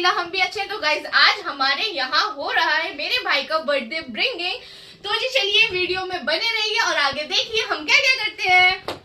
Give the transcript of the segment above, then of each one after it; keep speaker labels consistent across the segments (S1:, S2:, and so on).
S1: अल्हम्दुलिल्लाह हम भी अच्छे हैं। तो गाइज आज हमारे यहाँ हो रहा है मेरे भाई का बर्थडे ब्रिंगिंग। तो जी चलिए वीडियो में बने रहिए और आगे देखिए हम क्या क्या करते हैं।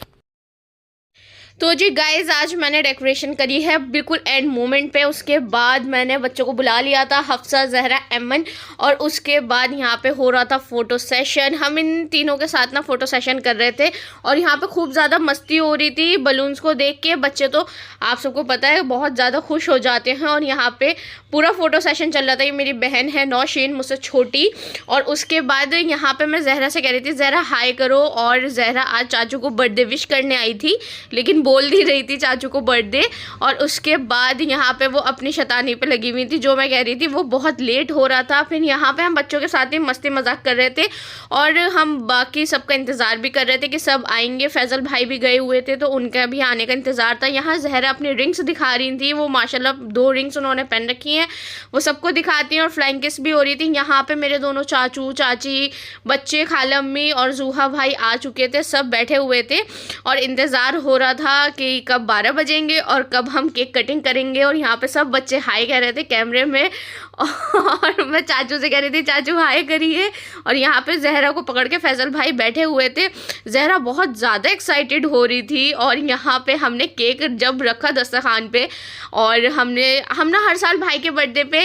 S1: तो जी गाइज आज मैंने डेकोरेशन करी है बिल्कुल एंड मोमेंट पे। उसके बाद मैंने बच्चों को बुला लिया था, हफ्सा, जहरा, एमन, और उसके बाद यहाँ पे हो रहा था फ़ोटो सेशन। हम इन तीनों के साथ ना फ़ोटो सेशन कर रहे थे और यहाँ पे खूब ज़्यादा मस्ती हो रही थी। बलून्स को देख के बच्चे तो आप सबको पता है बहुत ज़्यादा खुश हो जाते हैं और यहाँ पे पूरा फ़ोटो सेशन चल रहा था। ये मेरी बहन है नौशीन, मुझसे छोटी। और उसके बाद यहाँ पर मैं जहरा से कह रही थी जहरा हाय करो, और जहरा आज चाचू को बर्थडे विश करने आई थी लेकिन बोल दी रही थी चाचू को बर्थडे। और उसके बाद यहाँ पे वो अपनी शैतानी पे लगी हुई थी, जो मैं कह रही थी वो बहुत लेट हो रहा था। फिर यहाँ पे हम बच्चों के साथ ही मस्ती मजाक कर रहे थे और हम बाकी सबका इंतज़ार भी कर रहे थे कि सब आएंगे। फैजल भाई भी गए हुए थे तो उनका भी आने का इंतज़ार था। यहाँ जहरा अपनी रिंग्स दिखा रही थी, वो माशाल्लाह 2 रिंग्स उन्होंने पहन रखी हैं, वो सबको दिखाती हैं और फ्लाइंग किस भी हो रही थी। यहाँ पर मेरे दोनों चाचू चाची, बच्चे, खाला अम्मी और जूहा भाई आ चुके थे, सब बैठे हुए थे और इंतज़ार हो रहा था कि कब 12 बजेंगे और कब हम केक कटिंग करेंगे। और यहाँ पे सब बच्चे हाय कह रहे थे कैमरे में और मैं चाचू से कह रही थी चाचू हाय करिए। और यहाँ पे जहरा को पकड़ के फैजल भाई बैठे हुए थे। जहरा बहुत ज़्यादा एक्साइटेड हो रही थी और यहाँ पे हमने केक जब रखा दस्तरखान पे, और हम ना हर साल भाई के बर्थडे पे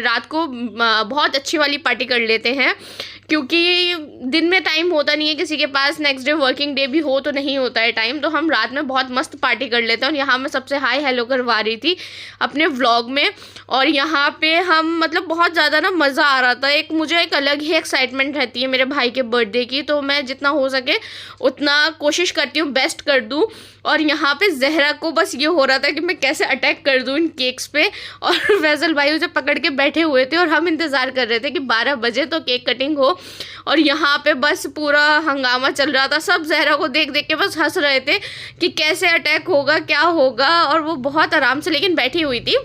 S1: रात को बहुत अच्छी वाली पार्टी कर लेते हैं, क्योंकि दिन में टाइम होता नहीं है किसी के पास, नेक्स्ट डे वर्किंग डे भी हो तो नहीं होता है टाइम, तो हम रात में बहुत मस्त पार्टी कर लेते हैं। और यहाँ मैं सबसे हाय हेलो करवा रही थी अपने व्लॉग में। और यहाँ पे हम मतलब बहुत ज़्यादा ना मज़ा आ रहा था। मुझे एक अलग ही एक्साइटमेंट रहती है मेरे भाई के बर्थडे की, तो मैं जितना हो सके उतना कोशिश करती हूँ बेस्ट कर दूँ। और यहाँ पे जहरा को बस ये हो रहा था कि मैं कैसे अटैक कर दूँ इन केक्स पे, और फैजल भाई उसे पकड़ के बैठे हुए थे और हम इंतज़ार कर रहे थे कि 12 बजे तो केक कटिंग हो। और यहाँ पे बस पूरा हंगामा चल रहा था, सब जहरा को देख देख के बस हंस रहे थे कि कैसे अटैक होगा, क्या होगा। और वो बहुत आराम से लेकिन बैठी हुई थी,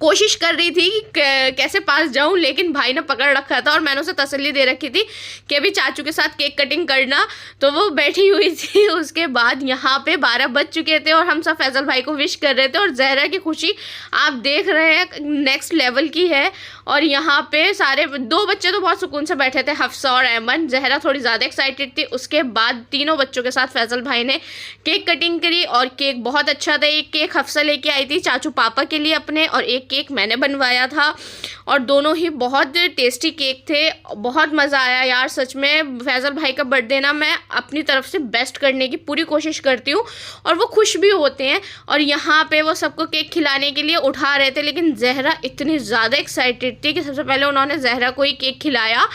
S1: कोशिश कर रही थी कि कैसे पास जाऊं, लेकिन भाई ने पकड़ रखा था और मैंने उसे तसल्ली दे रखी थी कि अभी चाचू के साथ केक कटिंग करना, तो वो बैठी हुई थी। उसके बाद यहाँ पे 12 बज चुके थे और हम सब फैजल भाई को विश कर रहे थे और जहरा की खुशी आप देख रहे हैं नेक्स्ट लेवल की है। और यहाँ पे सारे 2 बच्चे तो बहुत सुकून से बैठे थे, हफ्सा और एमन। जहरा थोड़ी ज़्यादा एक्साइटेड थी। उसके बाद तीनों बच्चों के साथ फैजल भाई ने केक कटिंग करी और केक बहुत अच्छा था। एक केक हफ्सा लेके आई थी चाचू पापा के लिए अपने, और एक केक मैंने बनवाया था, और दोनों ही बहुत टेस्टी केक थे। बहुत मज़ा आया यार सच में। फैजल भाई का बर्थडे ना मैं अपनी तरफ से बेस्ट करने की पूरी कोशिश करती हूँ और वो खुश भी होते हैं। और यहाँ पे वो सबको केक खिलाने के लिए उठा रहे थे, लेकिन जहरा इतनी ज़्यादा एक्साइटेड थी कि सबसे पहले उन्होंने जहरा को ही केक खिलाया,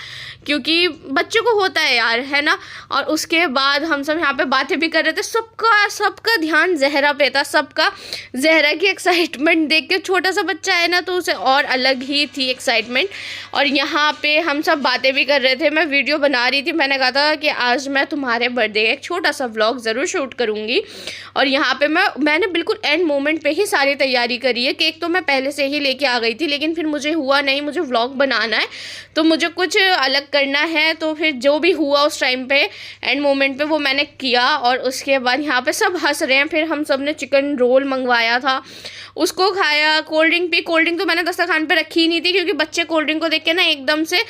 S1: क्योंकि बच्चों को होता है यार, है ना। और उसके बाद हम सब यहाँ पे बातें भी कर रहे थे, सबका ध्यान जहरा पे था, सबका। जहरा की एक्साइटमेंट देख के, छोटा सा बच्चा है ना तो उसे और अलग ही थी एक्साइटमेंट। और यहाँ पे हम सब बातें भी कर रहे थे, मैं वीडियो बना रही थी। मैंने कहा था कि आज मैं तुम्हारे बर्थडे का एक छोटा सा व्लॉग ज़रूर शूट करूँगी। और यहाँ पे मैंने बिल्कुल एंड मोमेंट पे ही सारी तैयारी करी है। केक तो मैं पहले से ही लेके आ गई थी, लेकिन फिर मुझे हुआ नहीं, मुझे व्लॉग बनाना है तो मुझे कुछ अलग करना है। तो फिर जो भी हुआ उस टाइम पे एंड मोमेंट पे वो मैंने किया। और उसके बाद यहाँ पे सब हंस रहे हैं। फिर हम सब ने चिकन रोल मंगवाया था, उसको खाया, cold drink P. Cold drink तो मैंने दस्तरखान पे रखी ही नहीं थी, क्योंकि बच्चे कोल्ड ड्रिंक को देख के ना एकदम से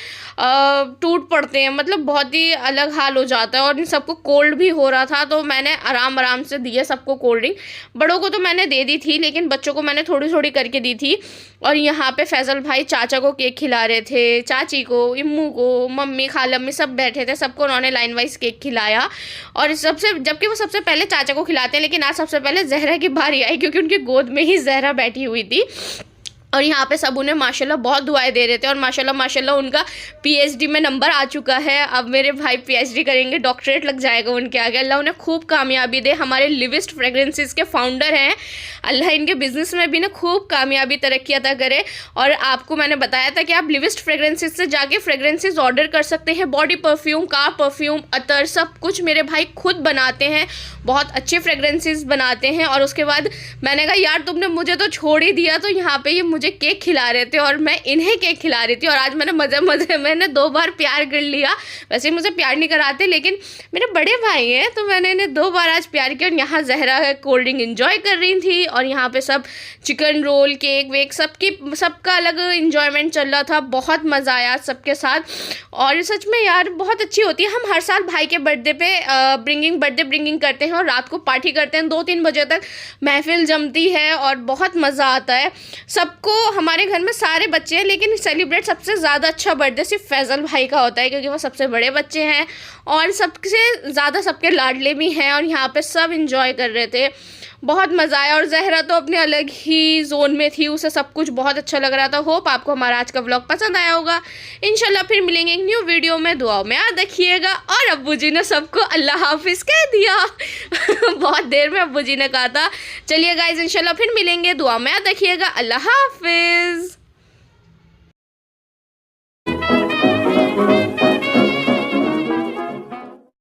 S1: टूट पड़ते हैं, मतलब बहुत ही अलग हाल हो जाता है। और इन सबको कोल्ड भी हो रहा था तो मैंने आराम से दिए सबको कोल्ड ड्रिंक। बड़ों को तो मैंने दे दी थी, लेकिन बच्चों को मैंने थोड़ी थोड़ी करके दी थी। और यहाँ पे फैजल भाई चाचा को केक खिला रहे थे, चाची को, इम्मू को, मम्मी, खाला अम्मी सब बैठे थे, सबको उन्होंने लाइन वाइज केक खिलाया। और जबकि वो सबसे पहले चाचा को खिलाते हैं, लेकिन आज सबसे पहले जहरा की बारी आई, क्योंकि उनकी गोद में ही जहरा बैठी हुई थी। और यहाँ पे सब उन्हें माशाल्लाह बहुत दुआएं दे रहे थे। और माशाल्लाह उनका पीएचडी में नंबर आ चुका है। अब मेरे भाई पीएचडी करेंगे, डॉक्टरेट लग जाएगा उनके आगे। अल्लाह उन्हें खूब कामयाबी दे। हमारे लिविस्ट फ्रेगरेंसेस के फाउंडर हैं, अल्लाह इनके बिज़नेस में भी ना खूब कामयाबी तरक्की अता करे। और आपको मैंने बताया था कि आप लिविस्ट फ्रेगरेंसेस से जाके फ्रेगरेंसेस ऑर्डर कर सकते हैं। बॉडी परफ्यूम, कार परफ्यूम, अतर, सब कुछ मेरे भाई खुद बनाते हैं, बहुत अच्छे फ्रेगरेंसेस बनाते हैं। और उसके बाद मैंने कहा यार तुमने मुझे तो छोड़ ही दिया, तो यहाँ पे ये मुझे केक खिला रहे थे और मैं इन्हें केक खिला रही थी। और आज मैंने मैंने 2 बार प्यार कर लिया। वैसे मुझे प्यार नहीं कराते, लेकिन मेरे बड़े भाई हैं तो मैंने इन्हें 2 बार आज प्यार किया। और यहाँ जहरा कोल्ड ड्रिंक इंजॉय कर रही थी और यहाँ पे सब चिकन रोल, केक वेक सबका अलग इंजॉयमेंट चल रहा था। बहुत मज़ा आया सबके साथ। और सच में यार बहुत अच्छी होती है। हम हर साल भाई के बर्थडे पे बर्थडे ब्रिंगिंग करते हैं और रात को पार्टी करते हैं। 2-3 बजे तक महफिल जमती है और बहुत मज़ा आता है सबको। हमारे घर में सारे बच्चे हैं, लेकिन सेलिब्रेट सबसे ज़्यादा अच्छा बर्थडे सिर्फ फैज़ल भाई का होता है, क्योंकि वो सबसे बड़े बच्चे हैं और सबसे ज़्यादा सबके लाडले भी हैं। और यहाँ पे सब इंजॉय कर रहे थे, बहुत मज़ा आया। और जहरा तो अपने अलग ही जोन में थी, उसे सब कुछ बहुत अच्छा लग रहा था। होप आपको हमारा आज का व्लॉग पसंद आया होगा। इंशाल्लाह फिर मिलेंगे एक न्यू वीडियो में। दुआओं में याद रखिएगा। और अब्बू जी ने सबको अल्लाह हाफिज़ कह दिया बहुत देर में अब्बू जी ने कहा था। चलिए गाइज, इंशाल्लाह फिर मिलेंगे। दुआ में याद रखिएगा। अल्लाह हाफिज़।